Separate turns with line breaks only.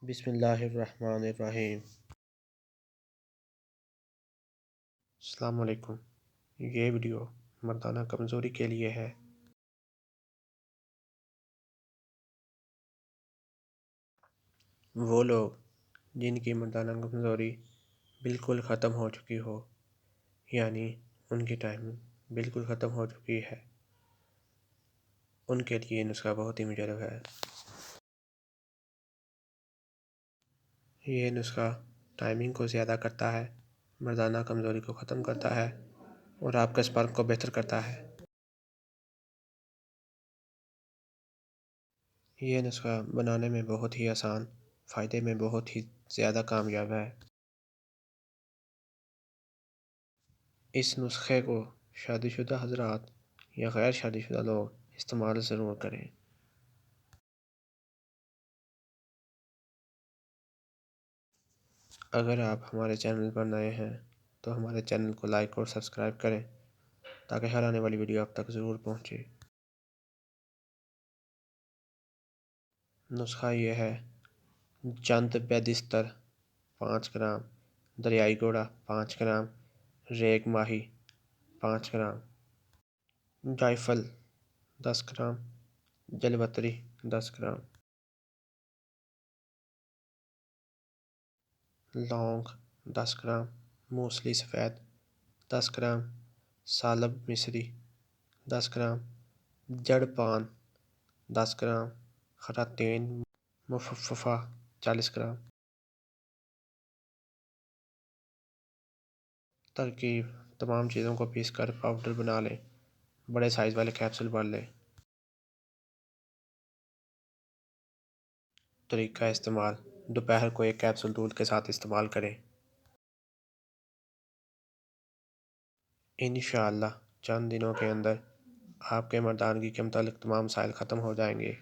بسم اللہ الرحمن الرحیم۔ السلام علیکم۔ یہ ویڈیو مردانہ کمزوری کے لیے ہے۔ وہ لوگ جن کی مردانہ کمزوری بالکل ختم ہو چکی ہو، یعنی ان کی ٹائمنگ بالکل ختم ہو چکی ہے، ان کے لیے یہ نسخہ بہت ہی مجرب ہے۔ یہ نسخہ ٹائمنگ کو زیادہ کرتا ہے، مردانہ کمزوری کو ختم کرتا ہے اور آپ کے سپرم کو بہتر کرتا ہے۔ یہ نسخہ بنانے میں بہت ہی آسان، فائدے میں بہت ہی زیادہ کامیاب ہے۔ اس نسخے کو شادی شدہ حضرات یا غیر شادی شدہ لوگ استعمال ضرور کریں۔ اگر آپ ہمارے چینل پر نئے ہیں تو ہمارے چینل کو لائک اور سبسکرائب کریں تاکہ ہر آنے والی ویڈیو آپ تک ضرور پہنچے۔ نسخہ یہ ہے: جند بیدستر 5 گرام، دریائی گھوڑا 5 گرام، ریگ ماہی 5 گرام، جائفل 10 گرام، جلوتری 10 گرام، لونگ 10 گرام، موسلی سفید 10 گرام، سالب مصری 10 گرام، جڑ پان 10 گرام، خراطین مفففہ 40 گرام۔ ترکیب: تمام چیزوں کو پیس کر پاؤڈر بنا لیں، بڑے سائز والے کیپسول بھر لیں۔ طریقہ استعمال: دوپہر کو ایک کیپسول دودھ کے ساتھ استعمال کریں۔ انشاءاللہ چند دنوں کے اندر آپ کے مردانگی کے متعلق تمام مسائل ختم ہو جائیں گے۔